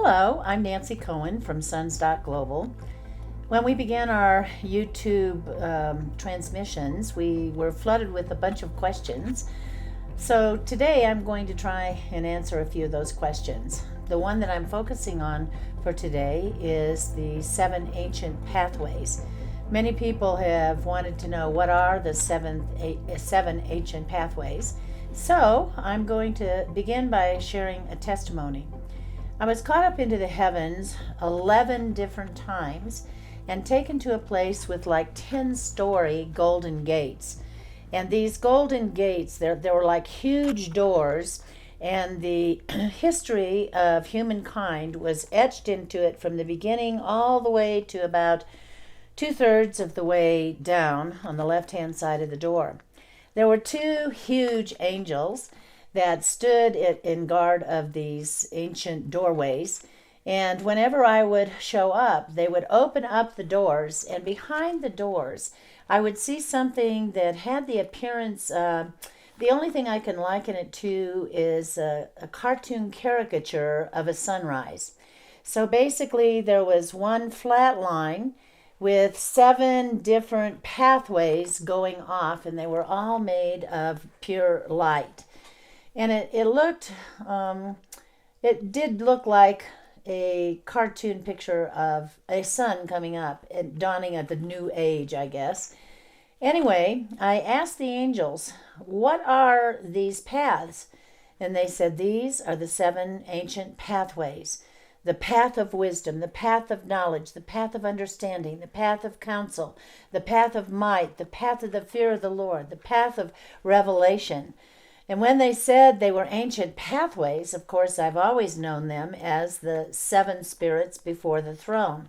Hello, I'm Nancy Coen from Global. When we began our YouTube transmissions, we were flooded with a bunch of questions. So today I'm going to try and answer a few of those questions. The one that I'm focusing on for today is the 7 ancient pathways. Many people have wanted to know what are the seven ancient pathways. So I'm going to begin by sharing a testimony. I was caught up into the heavens 11 different times and taken to a place with like 10-story golden gates. And these golden gates, there were like huge doors, and the history of humankind was etched into it from the beginning all the way to about 2/3 of the way down on the left-hand side of the door. There were two huge angels that stood in guard of these ancient doorways. And whenever I would show up, they would open up the doors, and behind the doors, I would see something that had the appearance, the only thing I can liken it to is a cartoon caricature of a sunrise. So basically, there was one flat line with 7 different pathways going off, and they were all made of pure light. And it did look like a cartoon picture of a sun coming up and dawning at the new age, I guess. Anyway, I asked the angels, what are these paths? And they said, these are the 7 ancient pathways. The path of wisdom, the path of knowledge, the path of understanding, the path of counsel, the path of might, the path of the fear of the Lord, the path of revelation. And when they said they were ancient pathways, of course, I've always known them as the 7 spirits before the throne.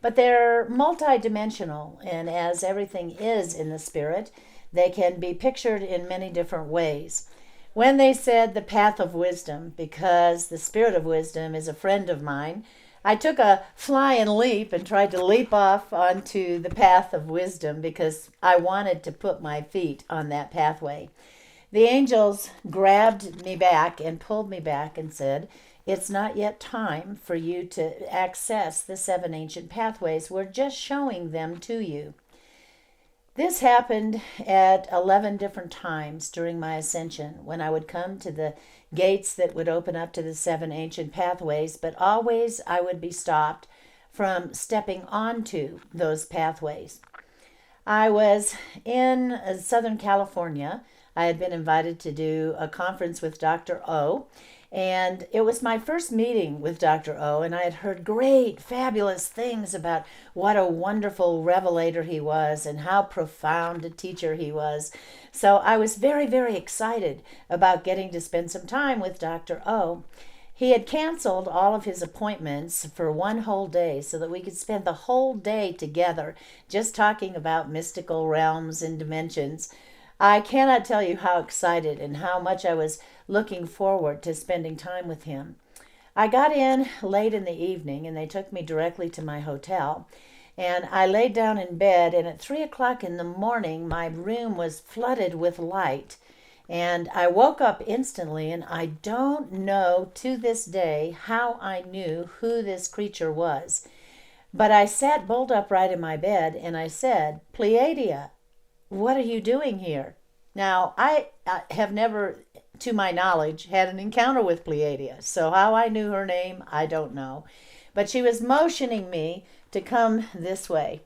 But they're multidimensional, and as everything is in the spirit, they can be pictured in many different ways. When they said the path of wisdom, because the spirit of wisdom is a friend of mine, I took a flying leap and tried to leap off onto the path of wisdom because I wanted to put my feet on that pathway. The angels grabbed me back and pulled me back and said, it's not yet time for you to access the 7 ancient pathways. We're just showing them to you. This happened at 11 different times during my ascension when I would come to the gates that would open up to the 7 ancient pathways, but always I would be stopped from stepping onto those pathways. I was in Southern California. I had been invited to do a conference with Dr. O, and it was my first meeting with Dr. O, and I had heard great, fabulous things about what a wonderful revelator he was and how profound a teacher he was. So I was very, very excited about getting to spend some time with Dr. O. He had canceled all of his appointments for one whole day so that we could spend the whole day together just talking about mystical realms and dimensions. I cannot tell you how excited and how much I was looking forward to spending time with him. I got in late in the evening and they took me directly to my hotel. And I laid down in bed, and at 3 o'clock in the morning, my room was flooded with light. And I woke up instantly, and I don't know to this day how I knew who this creature was. But I sat bolt upright in my bed and I said, Pleiadia, what are you doing here? Now, I have never, to my knowledge, had an encounter with Pleiadia. So how I knew her name, I don't know. But she was motioning me to come this way.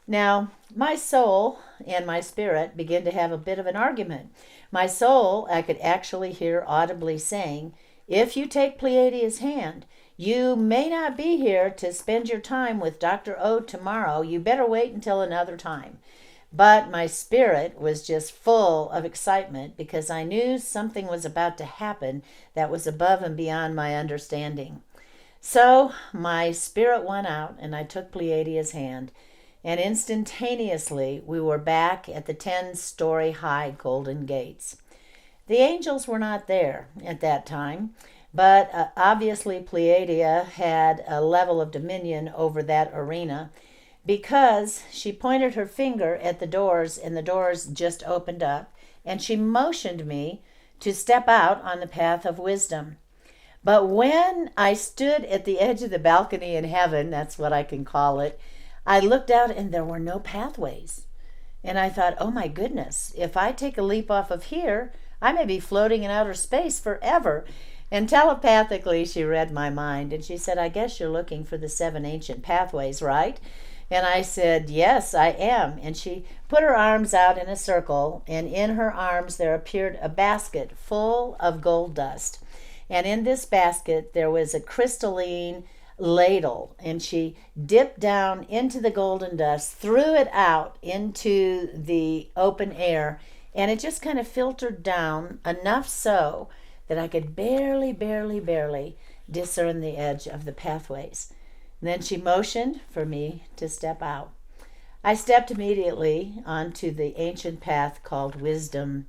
Now, my soul and my spirit began to have a bit of an argument. My soul, I could actually hear audibly saying, if you take Pleiadia's hand, you may not be here to spend your time with Dr. O tomorrow. You better wait until another time. But my spirit was just full of excitement because I knew something was about to happen that was above and beyond my understanding. So my spirit went out and I took Pleiadia's hand, and instantaneously we were back at the 10-story high golden gates. The angels were not there at that time, but obviously Pleiadia had a level of dominion over that arena, because she pointed her finger at the doors and the doors just opened up, and she motioned me to step out on the path of wisdom. But when I stood at the edge of the balcony in heaven, that's what I can call it, I looked out and there were no pathways. And I thought, oh my goodness, if I take a leap off of here, I may be floating in outer space forever. And telepathically, she read my mind and she said, I guess you're looking for the 7 ancient pathways, right? And I said, yes, I am. And she put her arms out in a circle, and in her arms there appeared a basket full of gold dust. And in this basket there was a crystalline ladle, and she dipped down into the golden dust, threw it out into the open air, and it just kind of filtered down enough so that I could barely discern the edge of the pathways. And then she motioned for me to step out. I stepped immediately onto the ancient path called wisdom,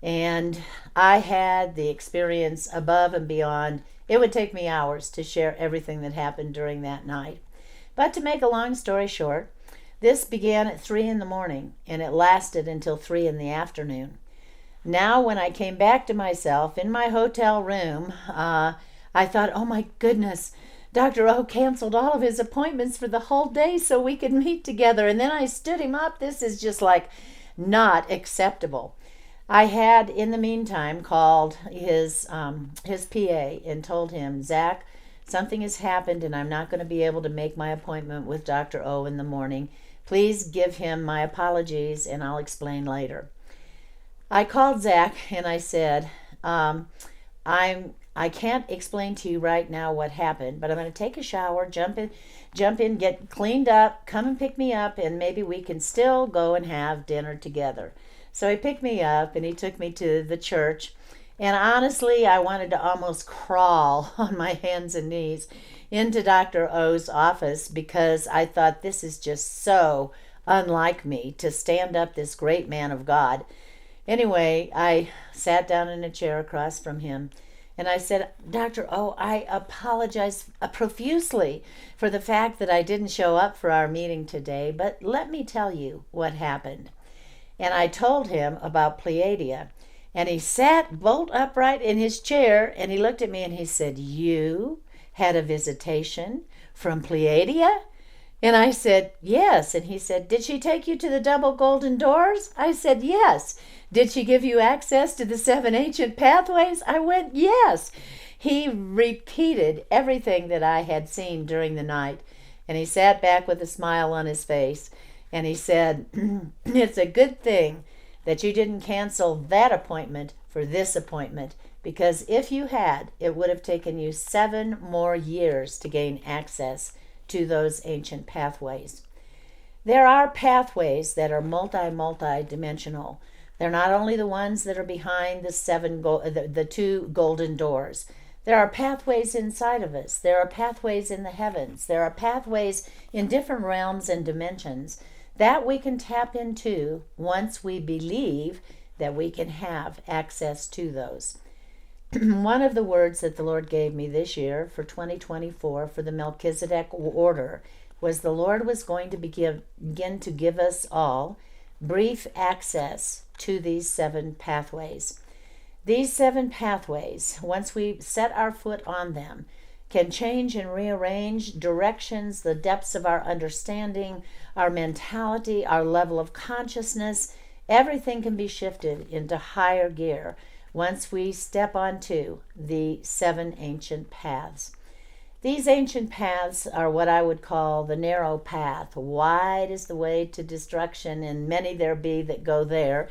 and I had the experience above and beyond. It would take me hours to share everything that happened during that night. But to make a long story short, this began at 3 in the morning and it lasted until 3 in the afternoon. Now, when I came back to myself in my hotel room, I thought, oh my goodness, Dr. O canceled all of his appointments for the whole day so we could meet together. And then I stood him up. This is just like not acceptable. I had, in the meantime, called his PA and told him, Zach, something has happened and I'm not going to be able to make my appointment with Dr. O in the morning. Please give him my apologies and I'll explain later. I called Zach and I said, I can't explain to you right now what happened, but I'm going to take a shower, jump in, get cleaned up, come and pick me up, and maybe we can still go and have dinner together. So he picked me up and he took me to the church. And honestly, I wanted to almost crawl on my hands and knees into Dr. O's office because I thought this is just so unlike me to stand up this great man of God. Anyway, I sat down in a chair across from him and I said, Dr. O, I apologize profusely for the fact that I didn't show up for our meeting today, but let me tell you what happened. And I told him about Pleiadia. And he sat bolt upright in his chair and he looked at me and he said, you had a visitation from Pleiadia? And I said, yes. And he said, did she take you to the double golden doors? I said, yes. Did she give you access to the 7 ancient pathways? I went, yes. He repeated everything that I had seen during the night. And he sat back with a smile on his face. And he said, it's a good thing that you didn't cancel that appointment for this appointment, because if you had, it would have taken you 7 more years to gain access to those ancient pathways. There are pathways that are multi-dimensional. They're not only the ones that are behind the 2 golden doors. There are pathways inside of us. There are pathways in the heavens. There are pathways in different realms and dimensions that we can tap into once we believe that we can have access to those. One of the words that the Lord gave me this year for 2024 for the Melchizedek order was the Lord was going to begin to give us all brief access to these 7 pathways. These 7 pathways, once we set our foot on them, can change and rearrange directions, the depths of our understanding, our mentality, our level of consciousness. Everything can be shifted into higher gear once we step onto the 7 ancient paths. These ancient paths are what I would call the narrow path. Wide is the way to destruction, and many there be that go there.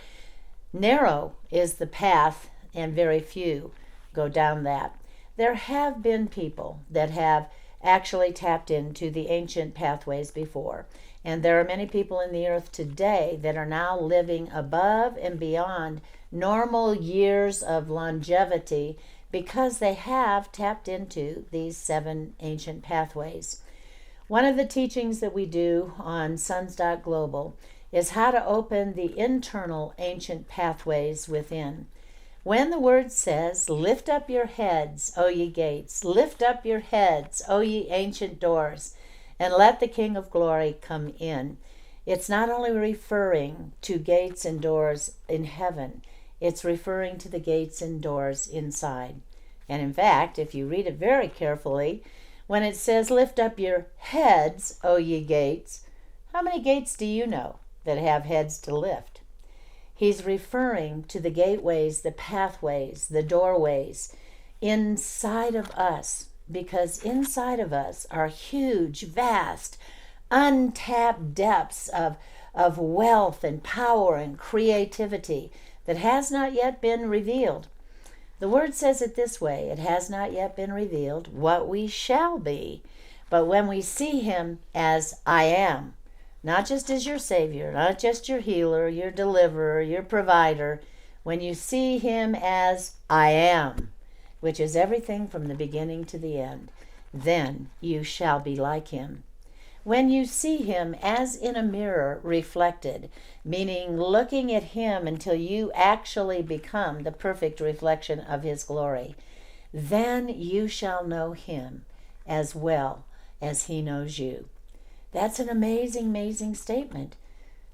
Narrow is the path, and very few go down that. There have been people that have actually tapped into the ancient pathways before. And there are many people in the earth today that are now living above and beyond normal years of longevity because they have tapped into these 7 ancient pathways. One of the teachings that we do on Sons.Global is how to open the internal ancient pathways within. When the word says, lift up your heads, O ye gates, lift up your heads, O ye ancient doors, and let the King of Glory come in, it's not only referring to gates and doors in heaven, it's referring to the gates and doors inside. And in fact, if you read it very carefully, when it says, lift up your heads, O ye gates, how many gates do you know that have heads to lift? He's referring to the gateways, the pathways, the doorways inside of us, because inside of us are huge, vast, untapped depths of wealth and power and creativity that has not yet been revealed. The word says it this way: it has not yet been revealed what we shall be. But when we see him as I am, not just as your Savior, not just your healer, your deliverer, your provider, when you see him as I am, which is everything from the beginning to the end, then you shall be like him. When you see him as in a mirror reflected, meaning looking at him until you actually become the perfect reflection of his glory, then you shall know him as well as he knows you. That's an amazing, amazing statement.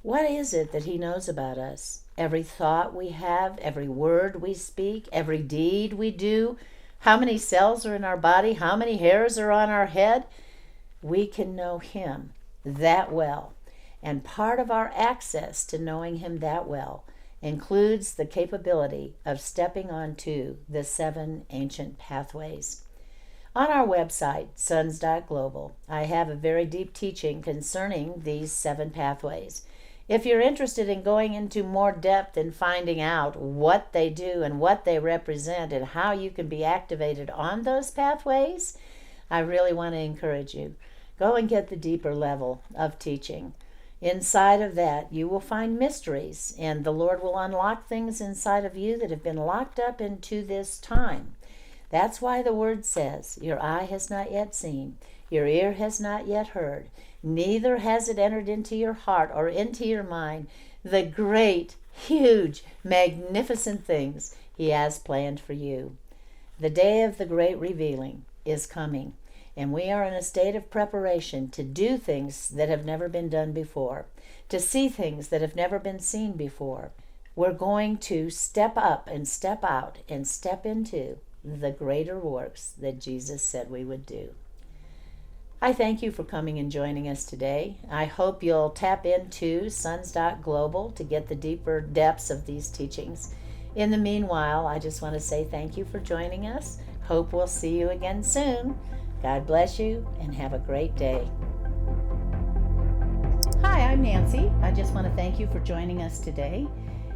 What is it that he knows about us? Every thought we have, every word we speak, every deed we do, how many cells are in our body, how many hairs are on our head. We can know him that well. And part of our access to knowing him that well includes the capability of stepping onto the 7 ancient pathways. On our website, sons.global, I have a very deep teaching concerning these 7 pathways. If you're interested in going into more depth and finding out what they do and what they represent and how you can be activated on those pathways, I really want to encourage you. Go and get the deeper level of teaching. Inside of that, you will find mysteries, and the Lord will unlock things inside of you that have been locked up into this time. That's why the word says, your eye has not yet seen, your ear has not yet heard, neither has it entered into your heart or into your mind the great, huge, magnificent things he has planned for you. The day of the great revealing is coming, and we are in a state of preparation to do things that have never been done before, to see things that have never been seen before. We're going to step up and step out and step into the greater works that Jesus said we would do. I thank you for coming and joining us today. I hope you'll tap into sons.global to get the deeper depths of these teachings. In the meanwhile, I just want to say thank you for joining us. Hope we'll see you again soon. God bless you and have a great day. Hi, I'm Nancy. I just want to thank you for joining us today.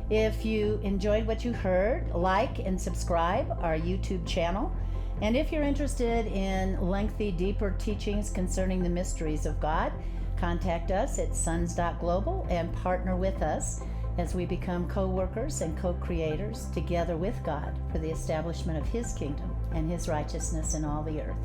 If you enjoyed what you heard, like and subscribe our YouTube channel. And if you're interested in lengthy, deeper teachings concerning the mysteries of God, contact us at sons.global and partner with us as we become co-workers and co-creators together with God for the establishment of his kingdom and his righteousness in all the earth.